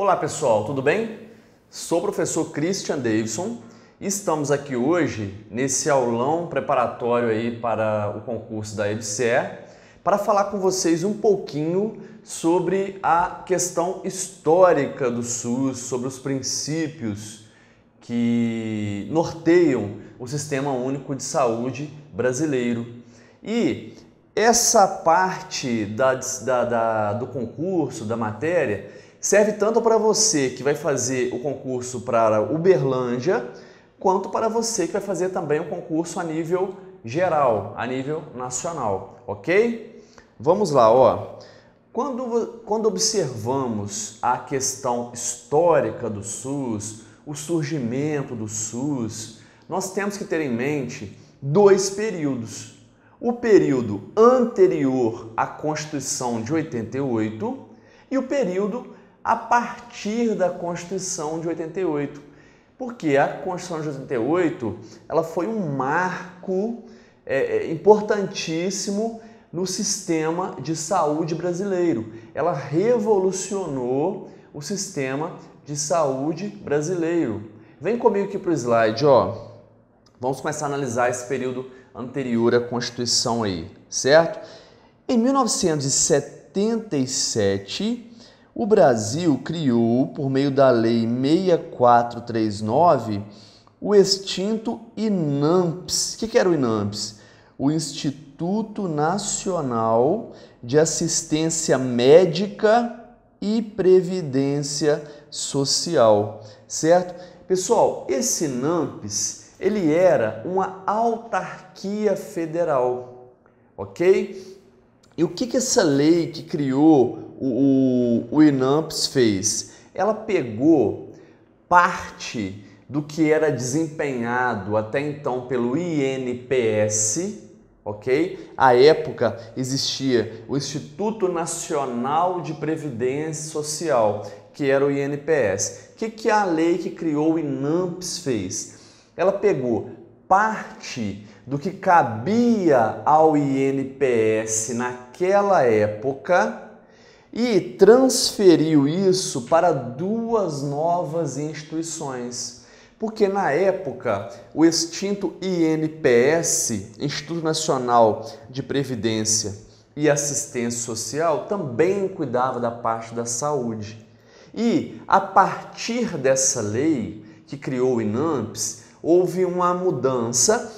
Olá pessoal, tudo bem? Sou o professor Christian Davidson e estamos aqui hoje nesse aulão preparatório aí para o concurso da EBSER para falar com vocês um pouquinho sobre a questão histórica do SUS, sobre os princípios que norteiam o Sistema Único de Saúde brasileiro. E essa parte do concurso, da matéria, serve tanto para você que vai fazer o concurso para Uberlândia, quanto para você que vai fazer também um concurso a nível geral, a nível nacional, ok? Vamos lá, ó. Quando observamos a questão histórica do SUS, o surgimento do SUS, nós temos que ter em mente dois períodos. O período anterior à Constituição de 88 e o período a partir da Constituição de 88. Porque a Constituição de 88 ela foi um marco importantíssimo no sistema de saúde brasileiro. Ela revolucionou o sistema de saúde brasileiro. Vem comigo aqui para o slide, ó. Vamos começar a analisar esse período anterior à Constituição aí, certo? Em 1977, o Brasil criou, por meio da Lei 6439, o extinto INAMPS. O que era o INAMPS? O Instituto Nacional de Assistência Médica e Previdência Social, certo? Pessoal, esse INAMPS, ele era uma autarquia federal, ok? E o que essa lei que criou o INAMPS fez? Ela pegou parte do que era desempenhado até então pelo INPS, ok? À época existia o Instituto Nacional de Previdência Social, que era o INPS. O que a lei que criou o INAMPS fez? Ela pegou parte do que cabia ao INPS naquela época e transferiu isso para duas novas instituições. Porque na época o extinto INPS, Instituto Nacional de Previdência e Assistência Social, também cuidava da parte da saúde. E a partir dessa lei que criou o INAMPS, houve uma mudança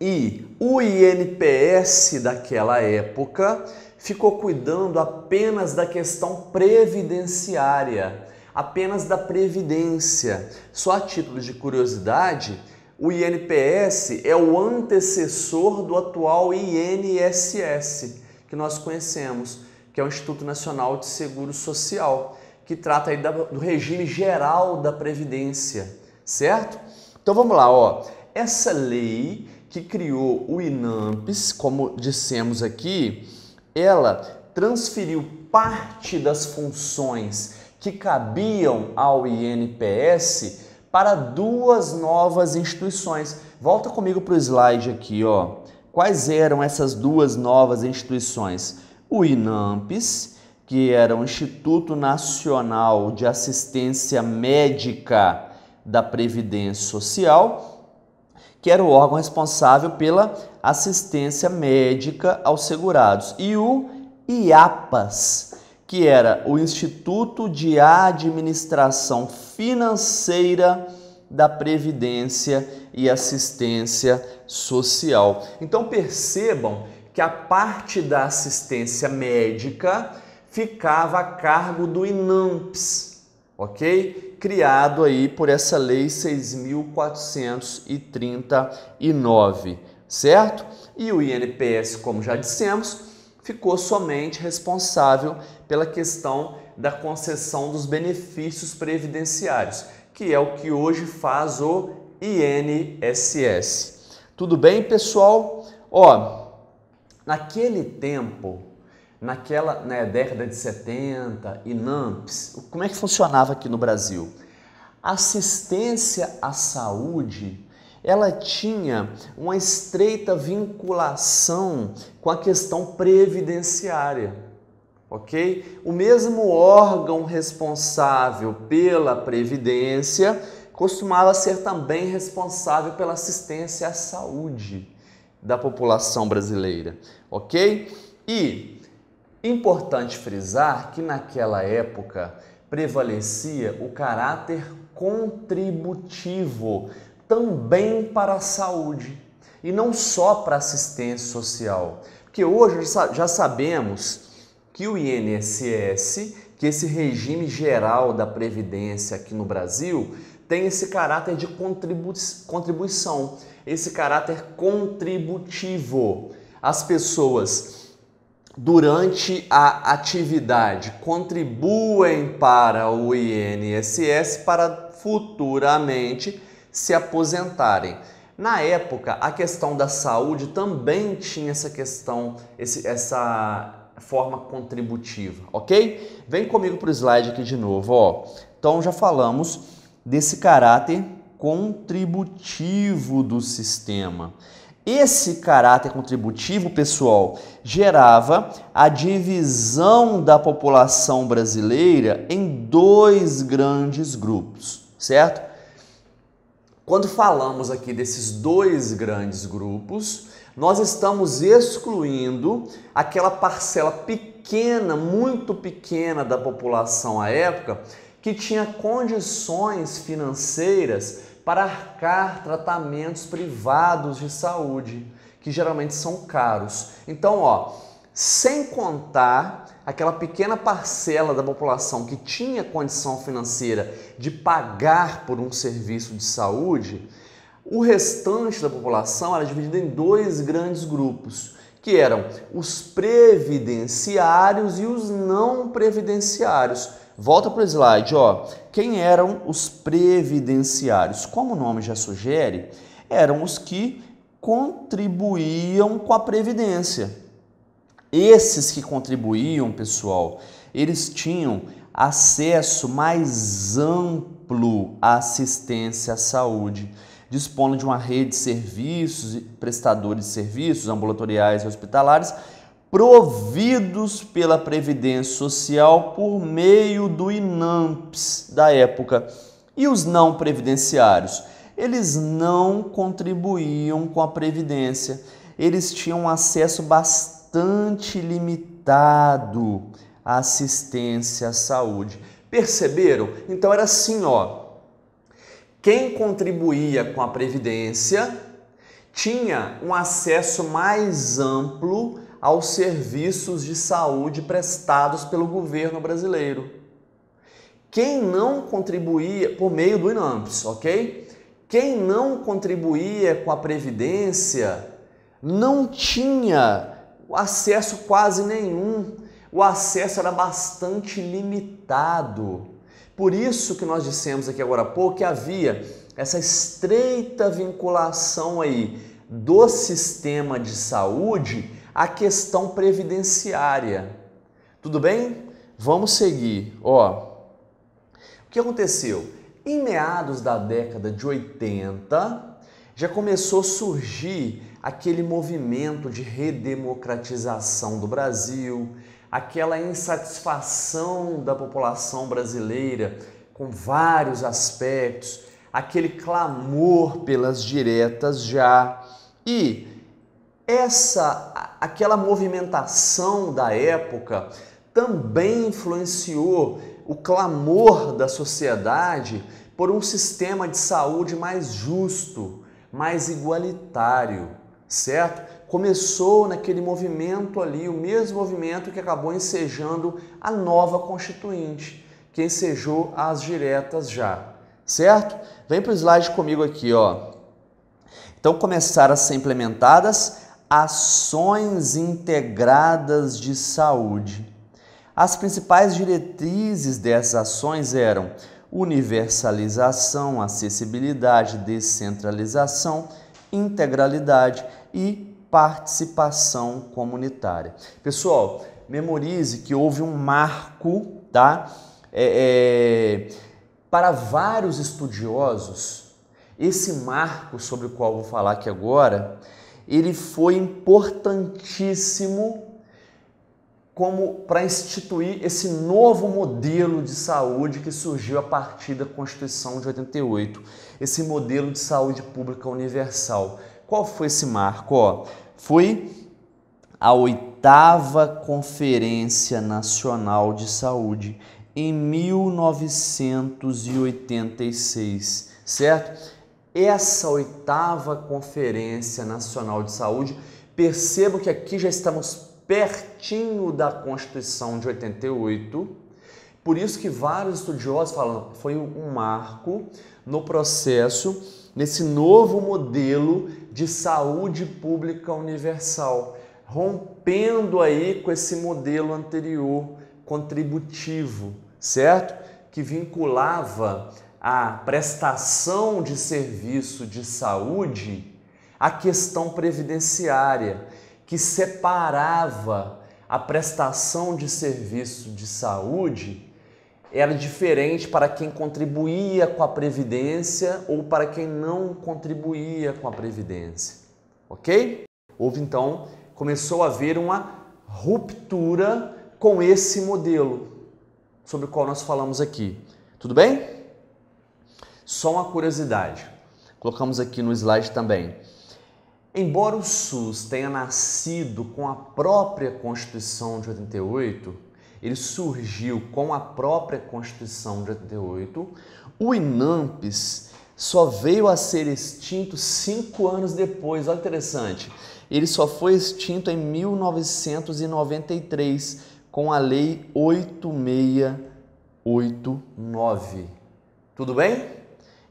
e o INPS daquela época ficou cuidando apenas da questão previdenciária, apenas da previdência. Só a título de curiosidade, o INPS é o antecessor do atual INSS, que nós conhecemos, que é o Instituto Nacional de Seguro Social, que trata aí do regime geral da previdência, certo? Então vamos lá, ó. Essa lei que criou o INAMPS, como dissemos aqui, ela transferiu parte das funções que cabiam ao INPS para duas novas instituições. Volta comigo para o slide aqui, ó. Quais eram essas duas novas instituições? O INAMPS, que era o Instituto Nacional de Assistência Médica da Previdência Social, que era o órgão responsável pela assistência médica aos segurados, e o IAPAS, que era o Instituto de Administração Financeira da Previdência e Assistência Social. Então percebam que a parte da assistência médica ficava a cargo do INAMPS, ok? Criado aí por essa lei 6.439, certo? E o INPS, como já dissemos, ficou somente responsável pela questão da concessão dos benefícios previdenciários, que é o que hoje faz o INSS. Tudo bem, pessoal? Ó, naquele tempo, na década de 70, INAMPS, como é que funcionava aqui no Brasil? A assistência à saúde, ela tinha uma estreita vinculação com a questão previdenciária. ok? O mesmo órgão responsável pela previdência costumava ser também responsável pela assistência à saúde da população brasileira, ok? E importante frisar que naquela época prevalecia o caráter contributivo também para a saúde e não só para a assistência social, porque hoje já sabemos que o INSS, que esse regime geral da previdência aqui no Brasil, tem esse caráter de contribuição, esse caráter contributivo. As pessoas, durante a atividade, contribuem para o INSS para futuramente se aposentarem. Na época, a questão da saúde também tinha essa questão, essa forma contributiva, ok? Vem comigo para o slide aqui de novo, ó. Então já falamos desse caráter contributivo do sistema. Esse caráter contributivo, pessoal, gerava a divisão da população brasileira em dois grandes grupos, certo? Quando falamos aqui desses dois grandes grupos, nós estamos excluindo aquela parcela pequena, muito pequena da população à época, que tinha condições financeiras para arcar tratamentos privados de saúde, que geralmente são caros. Então, ó, sem contar aquela pequena parcela da população que tinha condição financeira de pagar por um serviço de saúde, o restante da população era dividida em dois grandes grupos, que eram os previdenciários e os não previdenciários. Volta para o slide, ó. Quem eram os previdenciários? Como o nome já sugere, eram os que contribuíam com a previdência. Esses que contribuíam, pessoal, eles tinham acesso mais amplo à assistência à saúde, dispondo de uma rede de serviços e prestadores de serviços ambulatoriais e hospitalares providos pela Previdência Social por meio do INAMPS da época. E os não previdenciários? Eles não contribuíam com a Previdência. Eles tinham acesso bastante limitado à assistência à saúde. Perceberam? Então era assim, ó. Quem contribuía com a Previdência tinha um acesso mais amplo aos serviços de saúde prestados pelo governo brasileiro. Quem não contribuía, por meio do INAMPS, ok? Quem não contribuía com a Previdência não tinha acesso quase nenhum. O acesso era bastante limitado. Por isso que nós dissemos aqui agora há pouco que havia essa estreita vinculação aí do sistema de saúde à questão previdenciária. Tudo bem? Vamos seguir. Ó, o que aconteceu? Em meados da década de 80, já começou a surgir aquele movimento de redemocratização do Brasil, aquela insatisfação da população brasileira com vários aspectos, aquele clamor pelas diretas já. E aquela movimentação da época também influenciou o clamor da sociedade por um sistema de saúde mais justo, mais igualitário, certo? Começou naquele movimento ali, o mesmo movimento que acabou ensejando a nova Constituinte, que ensejou as diretas já, certo? Vem para o slide comigo aqui, ó. Então começaram a ser implementadas ações integradas de saúde. As principais diretrizes dessas ações eram universalização, acessibilidade, descentralização, integralidade e participação comunitária. Pessoal, memorize que houve um marco, tá? Para vários estudiosos, esse marco sobre o qual vou falar aqui agora, ele foi importantíssimo como para instituir esse novo modelo de saúde que surgiu a partir da Constituição de 88, esse modelo de saúde pública universal. Qual foi esse marco? Ó, foi a 8ª Conferência Nacional de Saúde, em 1986, certo? Essa 8ª Conferência Nacional de Saúde, percebo que aqui já estamos pertinho da Constituição de 88, por isso que vários estudiosos falam que foi um marco no processo, nesse novo modelo de saúde pública universal, rompendo aí com esse modelo anterior contributivo, certo? Que vinculava a prestação de serviço de saúde à questão previdenciária, que separava a prestação de serviço de saúde, era diferente para quem contribuía com a Previdência ou para quem não contribuía com a Previdência, ok? Houve então, começou a haver uma ruptura com esse modelo, sobre o qual nós falamos aqui. Tudo bem? Só uma curiosidade, colocamos aqui no slide também. Embora o SUS tenha nascido com a própria Constituição de 88, ele surgiu com a própria Constituição de 88, o INAMPS só veio a ser extinto 5 anos depois. Olha que interessante, ele só foi extinto em 1993, com a Lei 8689. Tudo bem?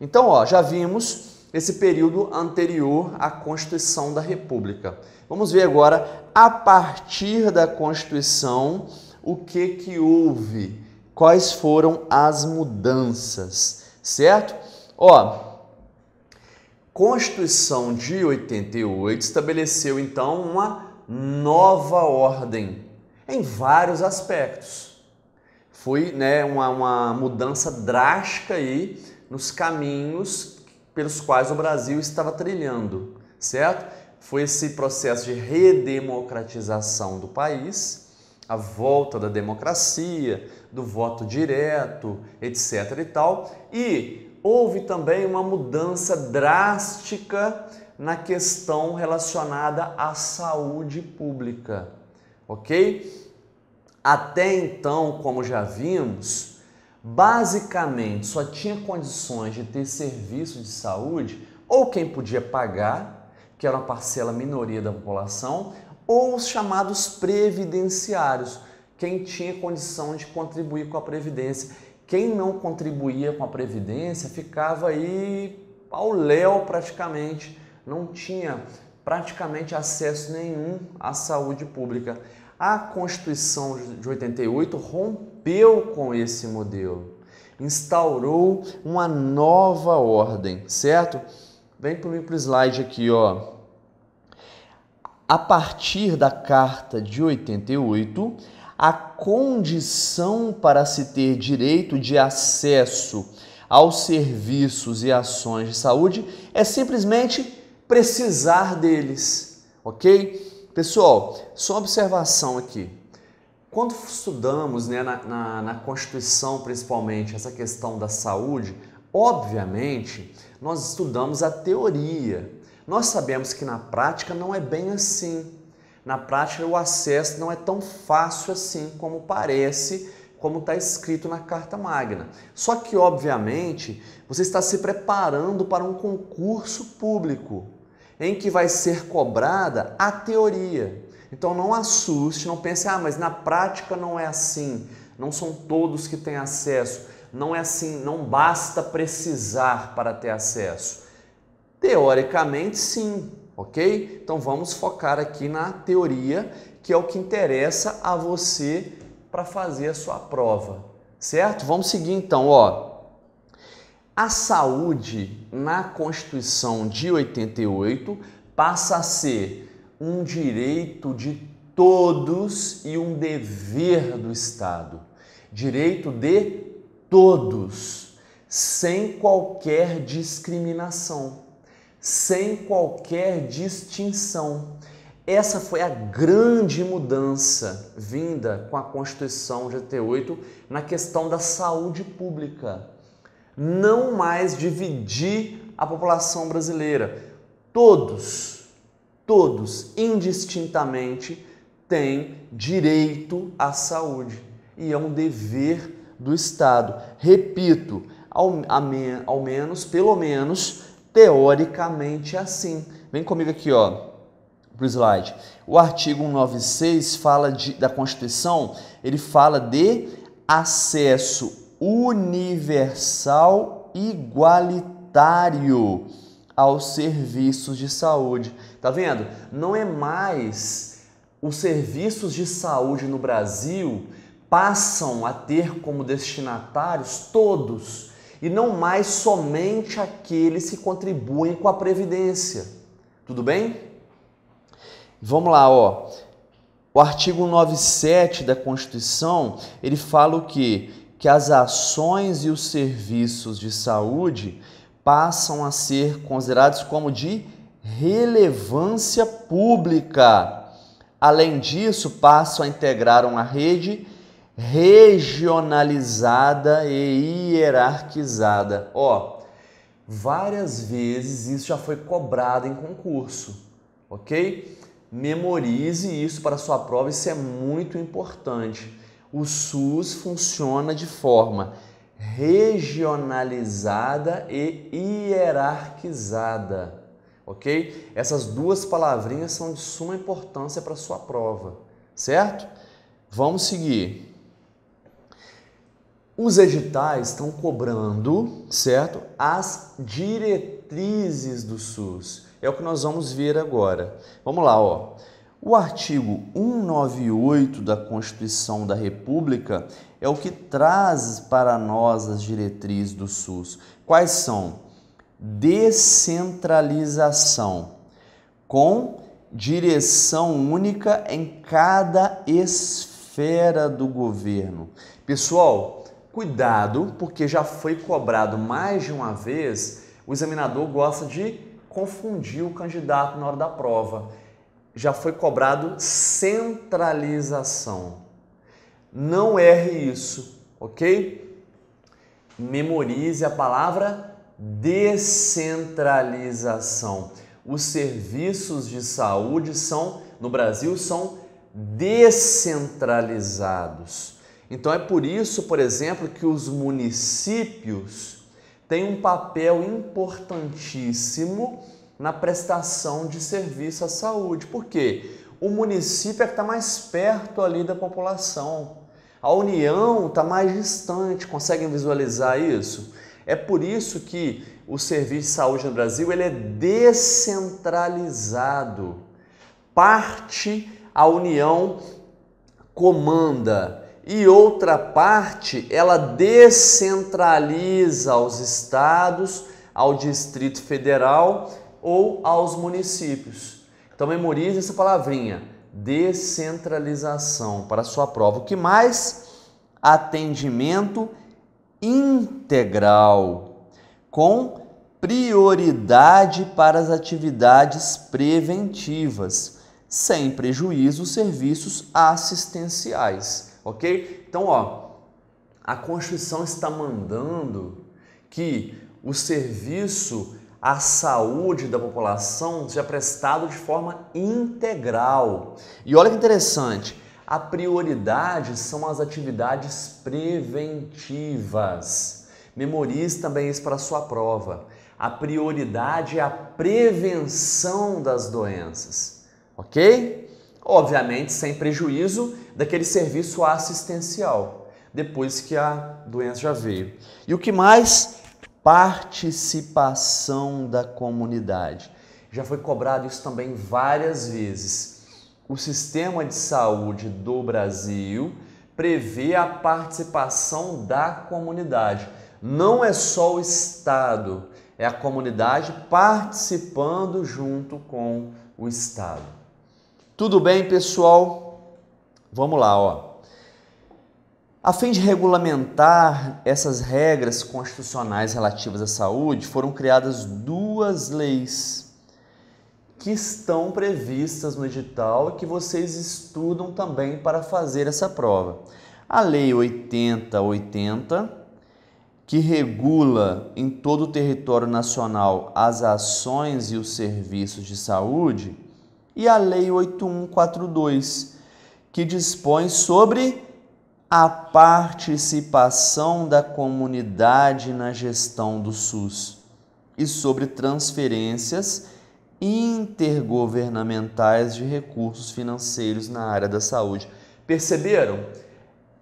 Então, ó, já vimos esse período anterior à Constituição da República. Vamos ver agora, a partir da Constituição, o que houve, quais foram as mudanças, certo? Ó, Constituição de 88 estabeleceu então uma nova ordem em vários aspectos. Foi, né, uma mudança drástica aí nos caminhos pelos quais o Brasil estava trilhando, certo? Foi esse processo de redemocratização do país, a volta da democracia, do voto direto, etc. e tal. E houve também uma mudança drástica na questão relacionada à saúde pública, ok? Até então, como já vimos, basicamente só tinha condições de ter serviço de saúde ou quem podia pagar, que era uma parcela minoria da população, ou os chamados previdenciários, quem tinha condição de contribuir com a Previdência. Quem não contribuía com a Previdência ficava aí ao léu praticamente, não tinha praticamente acesso nenhum à saúde pública. A Constituição de 88 rompeu com esse modelo, instaurou uma nova ordem, certo? Vem para o slide aqui, ó. A partir da Carta de 88, a condição para se ter direito de acesso aos serviços e ações de saúde é simplesmente precisar deles, ok? Pessoal, só uma observação aqui. Quando estudamos, né, na Constituição, principalmente, essa questão da saúde, obviamente, nós estudamos a teoria. Nós sabemos que na prática não é bem assim. Na prática, o acesso não é tão fácil assim como parece, como está escrito na Carta Magna. Só que, obviamente, você está se preparando para um concurso público, em que vai ser cobrada a teoria. Então não assuste, não pense, mas na prática não é assim, não são todos que têm acesso, não é assim, não basta precisar para ter acesso. Teoricamente sim, ok? Então vamos focar aqui na teoria, que é o que interessa a você para fazer a sua prova, certo? Vamos seguir então, ó. A saúde na Constituição de 88 passa a ser um direito de todos e um dever do Estado. Direito de todos, sem qualquer discriminação, sem qualquer distinção. Essa foi a grande mudança vinda com a Constituição de 88 na questão da saúde pública. Não mais dividir a população brasileira. Todos, indistintamente, têm direito à saúde e é um dever do Estado. Repito, pelo menos, teoricamente é assim. Vem comigo aqui, ó, pro slide. O artigo 196 da Constituição, ele fala de acesso universal igualitário aos serviços de saúde. Tá vendo? Não é mais os serviços de saúde no Brasil passam a ter como destinatários todos e não mais somente aqueles que contribuem com a Previdência. Tudo bem? Vamos lá, ó. O artigo 97 da Constituição, ele fala o quê? Que as ações e os serviços de saúde passam a ser considerados como de relevância pública. Além disso, passam a integrar uma rede regionalizada e hierarquizada. Ó, várias vezes isso já foi cobrado em concurso, ok? Memorize isso para a sua prova, isso é muito importante. O SUS funciona de forma regionalizada e hierarquizada, ok? Essas duas palavrinhas são de suma importância para a sua prova, certo? Vamos seguir. Os editais estão cobrando, certo? As diretrizes do SUS. É o que nós vamos ver agora. Vamos lá, ó. O artigo 198 da Constituição da República é o que traz para nós as diretrizes do SUS. Quais são? Descentralização, com direção única em cada esfera do governo. Pessoal, cuidado, porque já foi cobrado mais de uma vez, o examinador gosta de confundir o candidato na hora da prova. Já foi cobrado centralização. Não erre isso, ok? Memorize a palavra descentralização. Os serviços de saúde no Brasil são descentralizados. Então é por isso, por exemplo, que os municípios têm um papel importantíssimo na prestação de serviço à saúde. Por quê? O município é que está mais perto ali da população. A União está mais distante. Conseguem visualizar isso? É por isso que o serviço de saúde no Brasil ele é descentralizado. Parte a União comanda e outra parte ela descentraliza aos estados, ao Distrito Federal ou aos municípios. Então memorize essa palavrinha, descentralização, para a sua prova. O que mais? Atendimento integral, com prioridade para as atividades preventivas, sem prejuízo aos serviços assistenciais, ok? Então, ó, a Constituição está mandando que o serviço à saúde da população seja prestado de forma integral. E olha que interessante, a prioridade são as atividades preventivas. Memorize também isso para a sua prova. A prioridade é a prevenção das doenças, ok? Obviamente sem prejuízo daquele serviço assistencial, depois que a doença já veio. E o que mais? Participação da comunidade. Já foi cobrado isso também várias vezes. O sistema de saúde do Brasil prevê a participação da comunidade. Não é só o Estado, é a comunidade participando junto com o Estado. Tudo bem, pessoal? Vamos lá, ó. A fim de regulamentar essas regras constitucionais relativas à saúde, foram criadas duas leis. que estão previstas no edital e que vocês estudam também para fazer essa prova. A Lei 8080, que regula em todo o território nacional as ações e os serviços de saúde, e a Lei 8142, que dispõe sobre a participação da comunidade na gestão do SUS e sobre transferências intergovernamentais de recursos financeiros na área da saúde. Perceberam?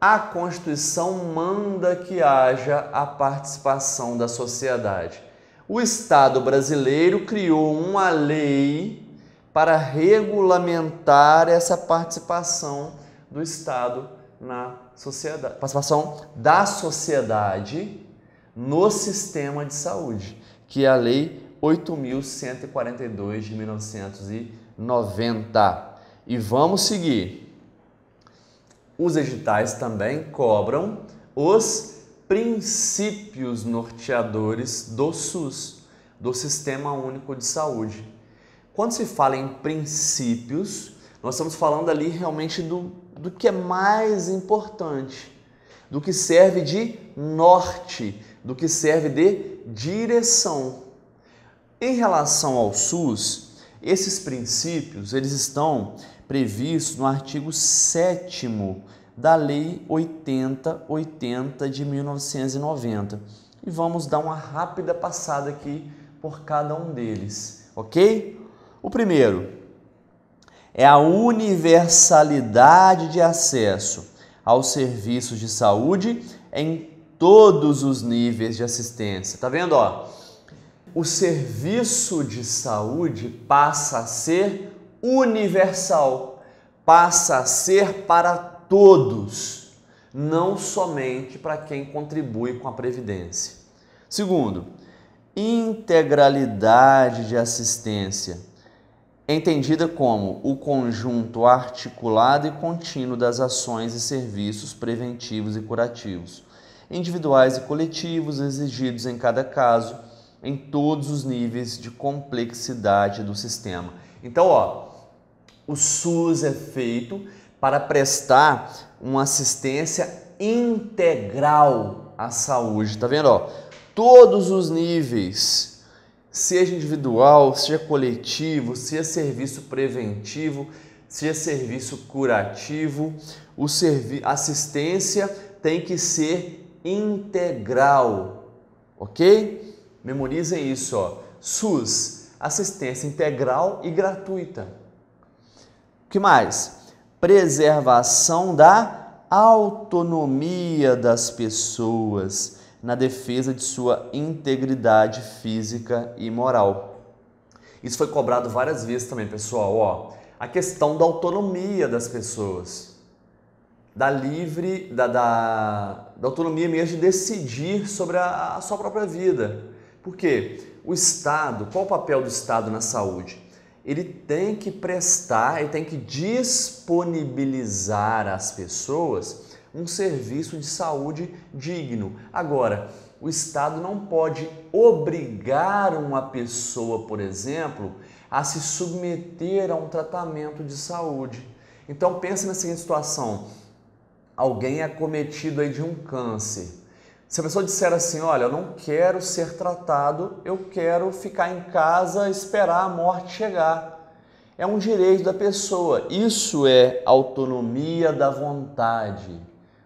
A Constituição manda que haja a participação da sociedade. O Estado brasileiro criou uma lei para regulamentar essa participação do Estado na sociedade, participação da sociedade no sistema de saúde, que é a Lei 8.142 de 1990. E vamos seguir. Os editais também cobram os princípios norteadores do SUS, do Sistema Único de Saúde. Quando se fala em princípios, nós estamos falando ali realmente do que é mais importante, do que serve de norte, do que serve de direção. Em relação ao SUS, esses princípios eles estão previstos no artigo 7º da Lei 8080 de 1990. E vamos dar uma rápida passada aqui por cada um deles, ok? O primeiro é a universalidade de acesso aos serviços de saúde em todos os níveis de assistência. Tá vendo, ó? O serviço de saúde passa a ser universal, passa a ser para todos, não somente para quem contribui com a Previdência. Segundo, integralidade de assistência, entendida como o conjunto articulado e contínuo das ações e serviços preventivos e curativos, individuais e coletivos, exigidos em cada caso, em todos os níveis de complexidade do sistema. Então, ó, o SUS é feito para prestar uma assistência integral à saúde, tá vendo? Ó, todos os níveis, seja individual, seja coletivo, seja serviço preventivo, seja serviço curativo, a assistência tem que ser integral, ok? Memorizem isso, ó. SUS, assistência integral e gratuita. O que mais? Preservação da autonomia das pessoas na defesa de sua integridade física e moral. Isso foi cobrado várias vezes também, pessoal. Ó, a questão da autonomia das pessoas, da autonomia mesmo de decidir sobre a sua própria vida. Por quê? O Estado, qual o papel do Estado na saúde? Ele tem que prestar, ele tem que disponibilizar às pessoas um serviço de saúde digno. Agora, o Estado não pode obrigar uma pessoa, por exemplo, a se submeter a um tratamento de saúde. Então, pense na seguinte situação: alguém é acometido aí de um câncer. Se a pessoa disser assim, olha, eu não quero ser tratado, eu quero ficar em casa e esperar a morte chegar. É um direito da pessoa. Isso é autonomia da vontade,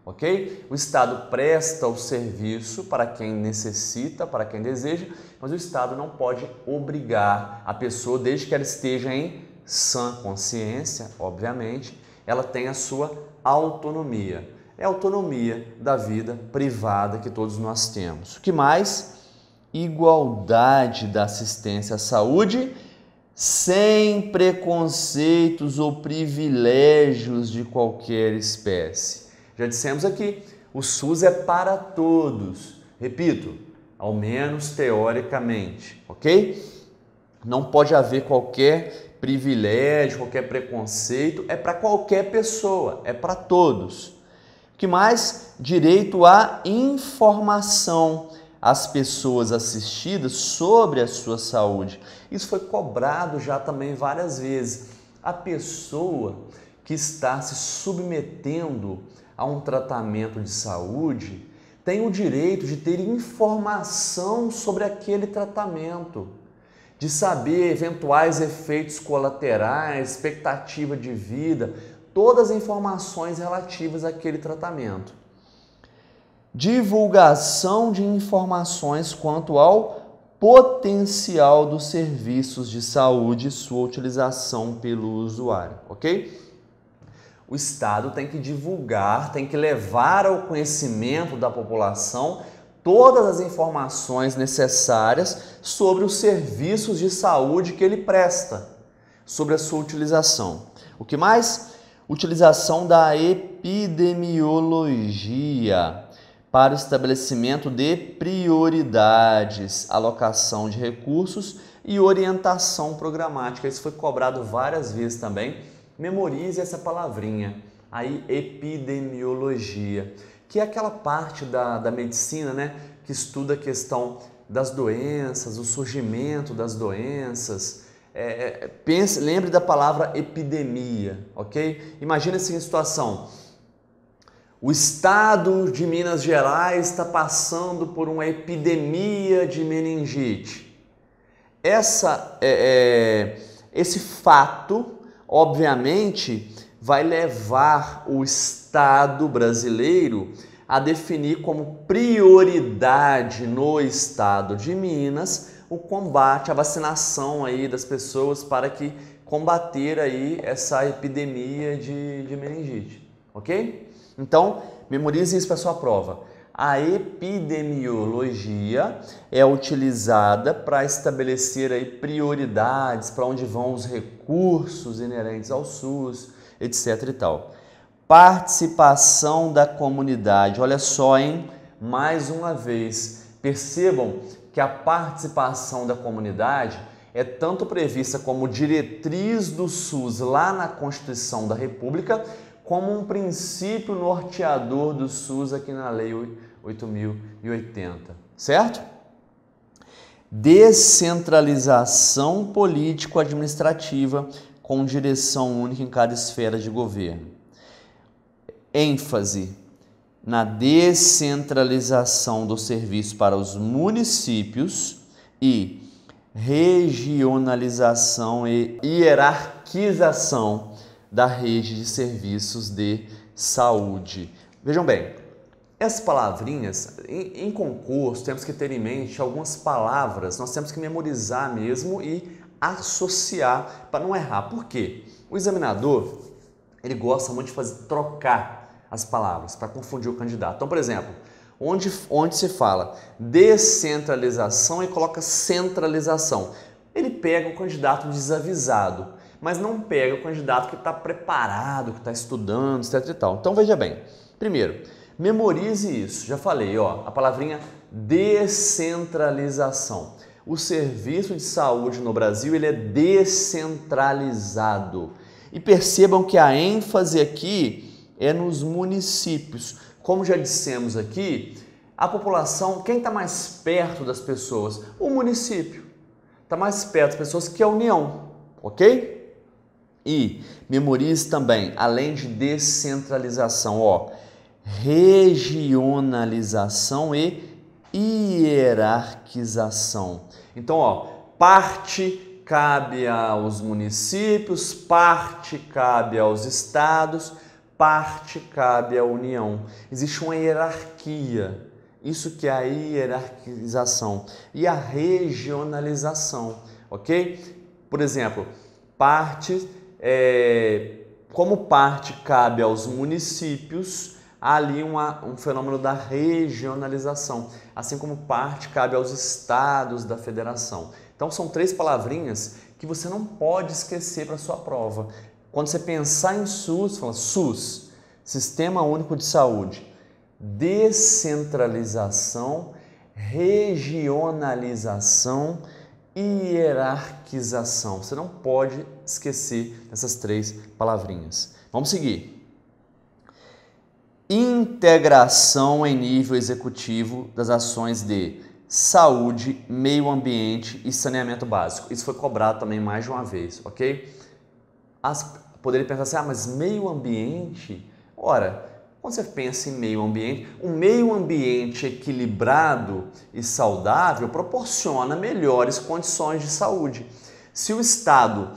ok? O Estado presta o serviço para quem necessita, para quem deseja, mas o Estado não pode obrigar a pessoa, desde que ela esteja em sã consciência, obviamente, ela tem a sua autonomia. É a autonomia da vida privada que todos nós temos. O que mais? Igualdade da assistência à saúde, sem preconceitos ou privilégios de qualquer espécie. Já dissemos aqui, o SUS é para todos. Repito, ao menos teoricamente, ok? Não pode haver qualquer privilégio, qualquer preconceito, é para qualquer pessoa, é para todos. O que mais? Direito à informação, as pessoas assistidas sobre a sua saúde. Isso foi cobrado já também várias vezes. A pessoa que está se submetendo a um tratamento de saúde tem o direito de ter informação sobre aquele tratamento, de saber eventuais efeitos colaterais, expectativa de vida, todas as informações relativas àquele tratamento. Divulgação de informações quanto ao potencial dos serviços de saúde e sua utilização pelo usuário, ok? O Estado tem que divulgar, tem que levar ao conhecimento da população todas as informações necessárias sobre os serviços de saúde que ele presta, sobre a sua utilização. O que mais? Utilização da epidemiologia para o estabelecimento de prioridades, alocação de recursos e orientação programática. Isso foi cobrado várias vezes também. Memorize essa palavrinha, aí epidemiologia, que é aquela parte da medicina, né, que estuda a questão das doenças, o surgimento das doenças. Lembre da palavra epidemia, ok? Imagina a seguinte situação: o estado de Minas Gerais está passando por uma epidemia de meningite. Esse fato, obviamente, vai levar o Estado brasileiro a definir como prioridade no estado de Minas o combate, a vacinação aí das pessoas para que combater aí essa epidemia de meningite, ok? Então, memorize isso para a sua prova. A epidemiologia é utilizada para estabelecer aí prioridades, para onde vão os recursos inerentes ao SUS, etc. e tal. Participação da comunidade. Olha só, hein? Mais uma vez, percebam que a participação da comunidade é tanto prevista como diretriz do SUS lá na Constituição da República, como um princípio norteador do SUS aqui na Lei 8.080, certo? Descentralização político-administrativa com direção única em cada esfera de governo. Ênfase na descentralização do serviço para os municípios e regionalização e hierarquização da rede de serviços de saúde. Vejam bem, essas palavrinhas, em concurso, temos que ter em mente algumas palavras, nós temos que memorizar mesmo e associar para não errar. Por quê? O examinador, ele gosta muito de trocar as palavras para confundir o candidato. Então, por exemplo, onde se fala descentralização e coloca centralização, ele pega o candidato desavisado, mas não pega o candidato que está preparado, que está estudando, etc e tal. Então, veja bem, primeiro, memorize isso. Já falei, ó, a palavrinha descentralização. O serviço de saúde no Brasil, ele é descentralizado. E percebam que a ênfase aqui é nos municípios. Como já dissemos aqui, a população, quem está mais perto das pessoas? O município. Está mais perto das pessoas que a União, ok? E memorize também, além de descentralização, ó, regionalização e hierarquização. Então, ó, parte cabe aos municípios, parte cabe aos estados, parte cabe à União. Existe uma hierarquia, isso que é a hierarquização e a regionalização, ok? Por exemplo, como parte cabe aos municípios, há ali um fenômeno da regionalização, assim como parte cabe aos estados da federação. Então são três palavrinhas que você não pode esquecer para a sua prova. Quando você pensar em SUS, fala SUS, Sistema Único de Saúde, descentralização, regionalização e hierarquização. Você não pode esquecer essas três palavrinhas. Vamos seguir. Integração em nível executivo das ações de saúde, meio ambiente e saneamento básico. Isso foi cobrado também mais de uma vez, ok? Poderia pensar assim, mas meio ambiente? Ora, quando você pensa em meio ambiente, um meio ambiente equilibrado e saudável proporciona melhores condições de saúde. Se o Estado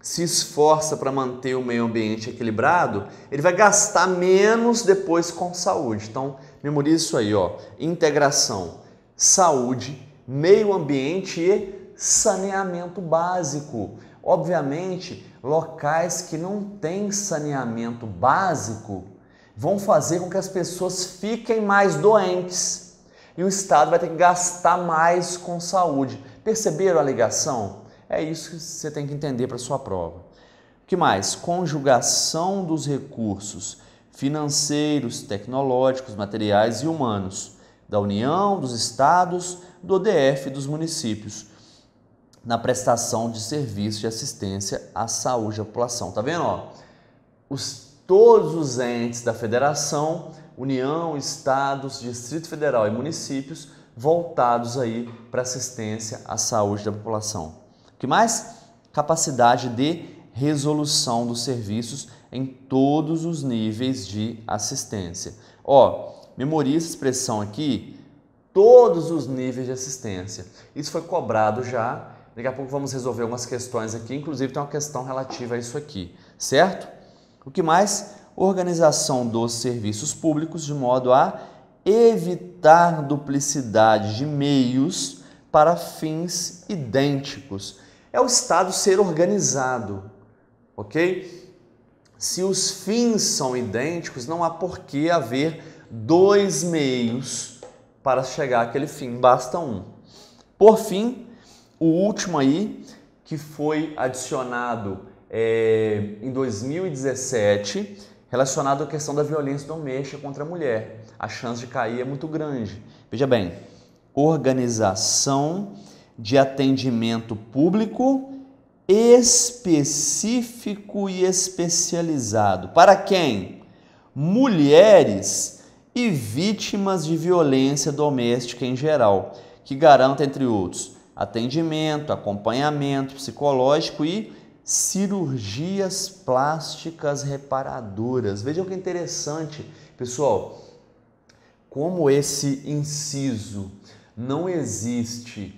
se esforça para manter o meio ambiente equilibrado, ele vai gastar menos depois com saúde. Então, memorize isso aí, ó. Integração, saúde, meio ambiente e saneamento básico. Obviamente, locais que não têm saneamento básico vão fazer com que as pessoas fiquem mais doentes e o Estado vai ter que gastar mais com saúde. Perceberam a ligação? É isso que você tem que entender para a sua prova. O que mais? Conjugação dos recursos financeiros, tecnológicos, materiais e humanos da União, dos Estados, do ODF e dos municípios na prestação de serviços de assistência à saúde da população. Tá vendo? Ó? Todos os entes da federação, União, Estados, Distrito Federal e municípios voltados aí para assistência à saúde da população. O que mais? Capacidade de resolução dos serviços em todos os níveis de assistência. Ó, memorize essa expressão aqui, todos os níveis de assistência. Isso foi cobrado já, daqui a pouco vamos resolver algumas questões aqui, inclusive tem uma questão relativa a isso aqui, certo? O que mais? Organização dos serviços públicos de modo a evitar duplicidade de meios para fins idênticos. É o Estado ser organizado, ok? Se os fins são idênticos, não há por que haver dois meios para chegar àquele fim, basta um. Por fim, o último aí, que foi adicionado em 2017, relacionado à questão da violência doméstica contra a mulher. A chance de cair é muito grande. Veja bem, organização de atendimento público específico e especializado. Para quem? Mulheres e vítimas de violência doméstica em geral, que garanta, entre outros, atendimento, acompanhamento psicológico e cirurgias plásticas reparadoras. Vejam que interessante, pessoal, como esse inciso não existe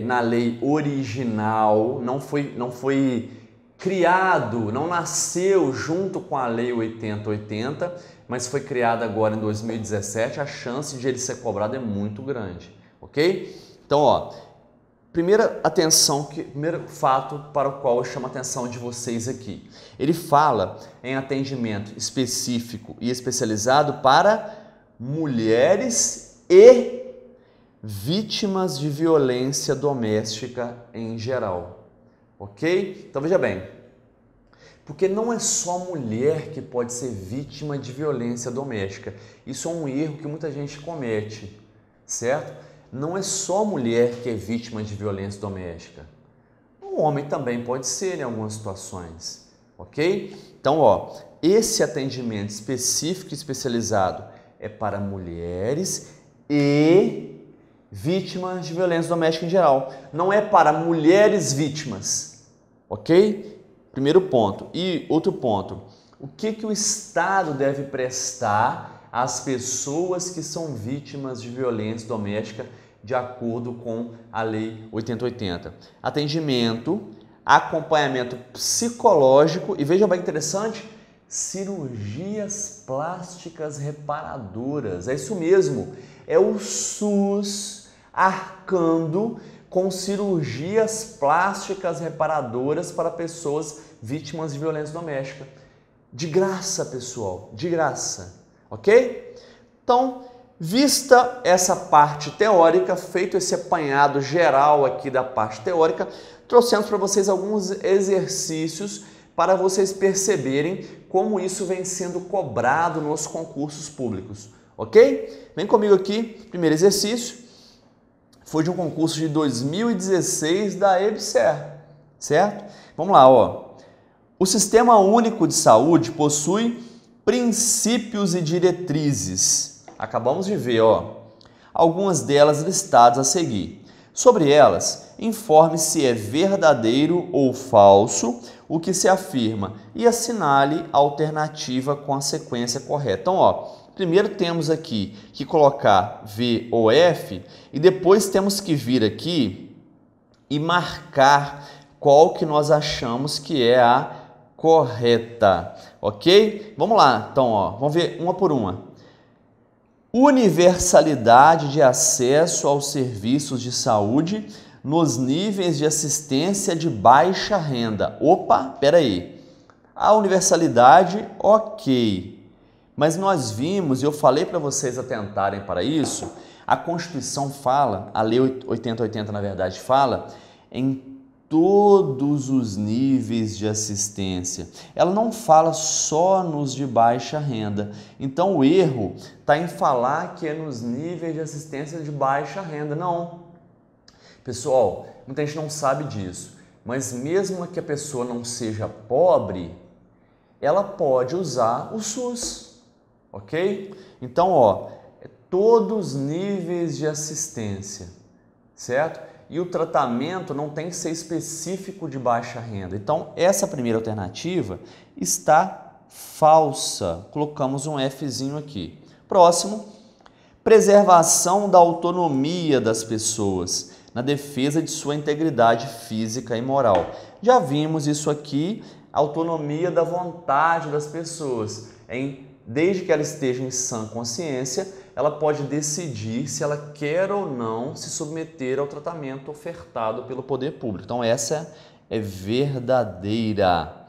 na lei original, não foi criado, não nasceu junto com a lei 8080, mas foi criado agora em 2017, a chance de ele ser cobrado é muito grande, ok? Então, ó, primeiro fato para o qual eu chamo a atenção de vocês aqui. Ele fala em atendimento específico e especializado para mulheres e vítimas de violência doméstica em geral, ok? Então veja bem, porque não é só mulher que pode ser vítima de violência doméstica. Isso é um erro que muita gente comete, certo? Não é só mulher que é vítima de violência doméstica. O homem também pode ser em algumas situações, ok? Então, ó, esse atendimento específico e especializado é para mulheres e vítimas de violência doméstica em geral. Não é para mulheres vítimas, ok? Primeiro ponto. E outro ponto, o que o Estado deve prestar às pessoas que são vítimas de violência doméstica de acordo com a Lei 8080? Atendimento, acompanhamento psicológico e, veja bem interessante, cirurgias plásticas reparadoras. É isso mesmo, é o SUS arcando com cirurgias plásticas reparadoras para pessoas vítimas de violência doméstica. De graça, pessoal, de graça, ok? Então, vista essa parte teórica, feito esse apanhado geral aqui da parte teórica, trouxemos para vocês alguns exercícios para vocês perceberem como isso vem sendo cobrado nos concursos públicos, ok? Vem comigo aqui, primeiro exercício, foi de um concurso de 2016 da EBSER, certo? Vamos lá, ó. O Sistema Único de Saúde possui princípios e diretrizes. Acabamos de ver, ó. algumas delas listadas a seguir. Sobre elas, informe se é verdadeiro ou falso o que se afirma e assinale a alternativa com a sequência correta. Então, ó, primeiro temos aqui que colocar V ou F e depois temos que vir aqui e marcar qual que nós achamos que é a correta, ok? Vamos lá, então, ó, vamos ver uma por uma. Universalidade de acesso aos serviços de saúde nos níveis de assistência de baixa renda. Opa, peraí. A universalidade, ok. Mas nós vimos, e eu falei para vocês atentarem para isso, a Constituição fala, a Lei 8080 na verdade fala, em todos os níveis de assistência. Ela não fala só nos de baixa renda. Então o erro está em falar que é nos níveis de assistência de baixa renda. Não. Pessoal, muita gente não sabe disso, mas mesmo que a pessoa não seja pobre, ela pode usar o SUS, ok? Então, ó, todos os níveis de assistência, certo? E o tratamento não tem que ser específico de baixa renda. Então, essa primeira alternativa está falsa. Colocamos um Fzinho aqui. Próximo, preservação da autonomia das pessoas na defesa de sua integridade física e moral. Já vimos isso aqui, autonomia da vontade das pessoas. Desde que ela esteja em sã consciência, ela pode decidir se ela quer ou não se submeter ao tratamento ofertado pelo poder público. Então, essa é verdadeira.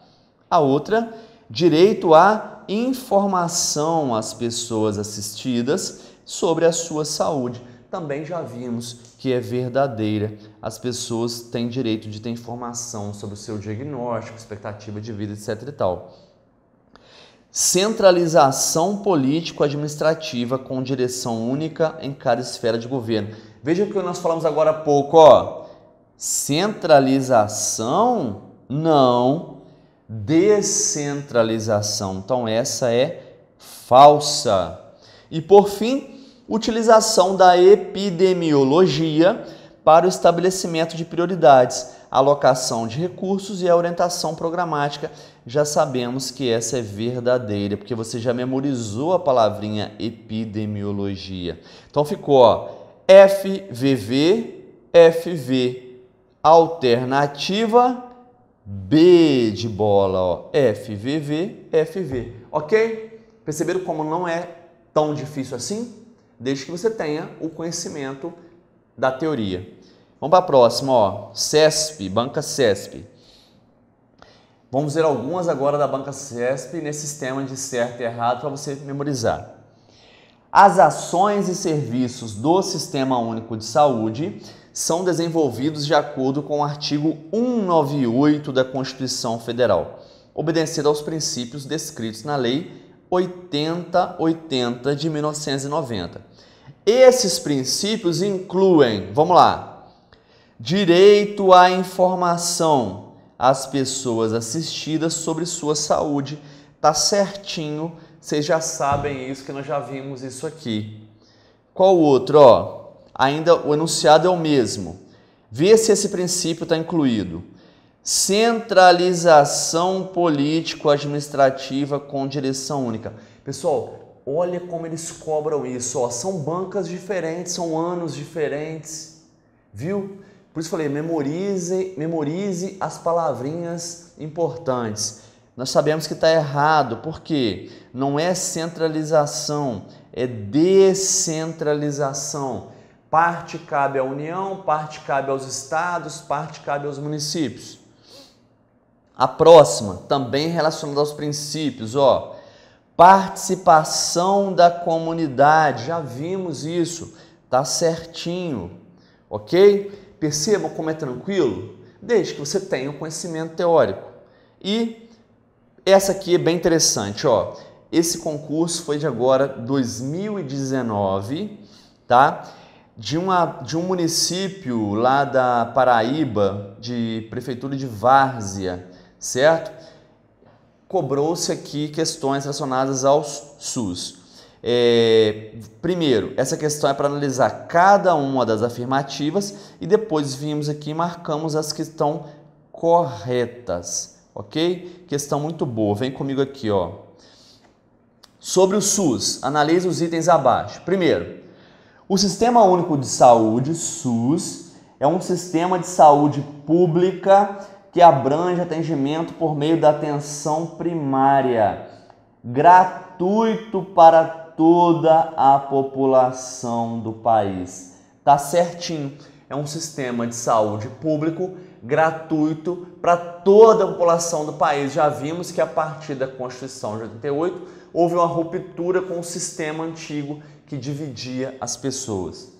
A outra, direito à informação às pessoas assistidas sobre a sua saúde. Também já vimos que é verdadeira. As pessoas têm direito de ter informação sobre o seu diagnóstico, expectativa de vida, etc. e tal. Centralização político-administrativa com direção única em cada esfera de governo. Veja o que nós falamos agora há pouco, ó. Centralização? Não. Descentralização. Então, essa é falsa. E, por fim, utilização da epidemiologia para o estabelecimento de prioridades, alocação de recursos e a orientação programática. Já sabemos que essa é verdadeira, porque você já memorizou a palavrinha epidemiologia. Então ficou, ó, FVV, FV. Alternativa B de bola, ó, FVV, FV. Ok? Perceberam como não é tão difícil assim? Desde que você tenha o conhecimento da teoria. Vamos para a próxima, ó, CESP, Banca CESP. Vamos ver algumas agora da Banca CESP nesse sistema de certo e errado para você memorizar. As ações e serviços do Sistema Único de Saúde são desenvolvidos de acordo com o artigo 198 da Constituição Federal, obedecendo aos princípios descritos na Lei 8080 de 1990. Esses princípios incluem, vamos lá, direito à informação às pessoas assistidas sobre sua saúde. Tá certinho, vocês já sabem isso, que nós já vimos isso aqui. Qual outro? Ó, ainda o enunciado é o mesmo. Vê se esse princípio está incluído. Centralização político-administrativa com direção única. Pessoal, olha como eles cobram isso. Ó, são bancas diferentes, são anos diferentes, viu? Por isso falei, memorize as palavrinhas importantes. Nós sabemos que está errado, porque não é centralização, é descentralização. Parte cabe à União, parte cabe aos estados, parte cabe aos municípios. A próxima, também relacionada aos princípios, ó, participação da comunidade. Já vimos isso, tá certinho, ok? Percebam como é tranquilo? Desde que você tenha o conhecimento teórico. E essa aqui é bem interessante, ó. Esse concurso foi de agora 2019, tá? De um município lá da Paraíba, de prefeitura de Várzea, certo? Cobrou-se aqui questões relacionadas ao SUS. Primeiro, essa questão é para analisar cada uma das afirmativas e depois vimos aqui e marcamos as que estão corretas, ok? Questão muito boa, vem comigo aqui, ó. Sobre o SUS, analise os itens abaixo. Primeiro, o Sistema Único de Saúde, SUS, é um sistema de saúde pública que abrange atendimento por meio da atenção primária, gratuito para toda a população do país. Tá certinho. É um sistema de saúde público gratuito para toda a população do país. Já vimos que a partir da Constituição de 88 houve uma ruptura com o sistema antigo que dividia as pessoas.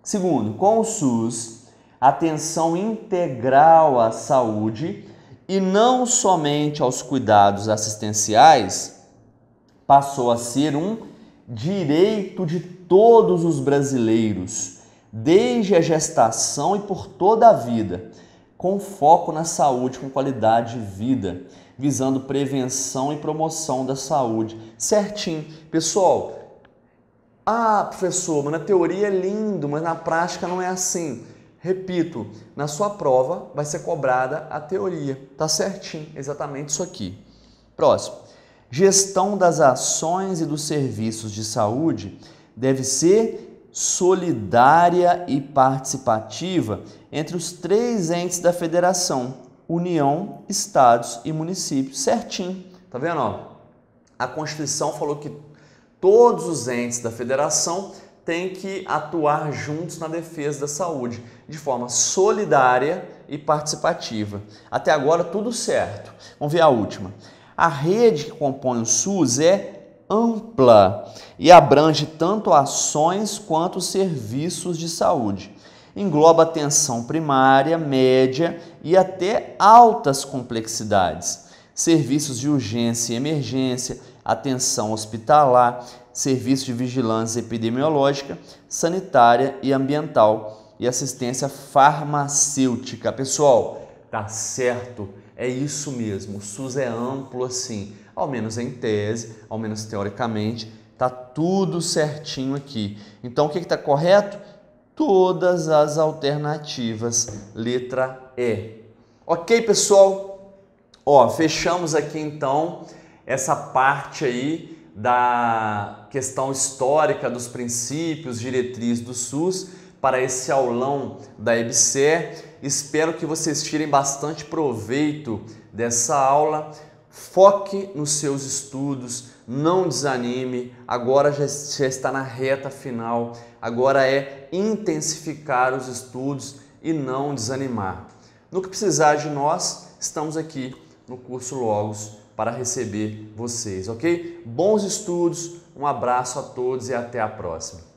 Segundo, com o SUS, atenção integral à saúde e não somente aos cuidados assistenciais passou a ser um direito de todos os brasileiros, desde a gestação e por toda a vida, com foco na saúde com qualidade de vida, visando prevenção e promoção da saúde. Certinho. Pessoal, professor, mas na teoria é lindo, mas na prática não é assim. Repito, na sua prova vai ser cobrada a teoria. Tá certinho, exatamente isso aqui. Próximo. Gestão das ações e dos serviços de saúde deve ser solidária e participativa entre os 3 entes da federação, União, Estados e municípios. Certinho. Tá vendo? Ó? A Constituição falou que todos os entes da federação têm que atuar juntos na defesa da saúde, de forma solidária e participativa. Até agora tudo certo. Vamos ver a última. A rede que compõe o SUS é ampla e abrange tanto ações quanto serviços de saúde. Engloba atenção primária, média e até altas complexidades, serviços de urgência e emergência, atenção hospitalar, serviço de vigilância epidemiológica, sanitária e ambiental e assistência farmacêutica. Pessoal, tá certo? É isso mesmo, o SUS é amplo assim, ao menos em tese, ao menos teoricamente, tá tudo certinho aqui. Então o que está correto? Todas as alternativas, letra E. Ok, pessoal? Ó, fechamos aqui então essa parte aí da questão histórica dos princípios, diretrizes do SUS para esse aulão da EBSER. Espero que vocês tirem bastante proveito dessa aula. Foque nos seus estudos, não desanime. Agora já está na reta final. Agora é intensificar os estudos e não desanimar. No que precisar de nós, estamos aqui no curso Logos para receber vocês, ok? Bons estudos, um abraço a todos e até a próxima.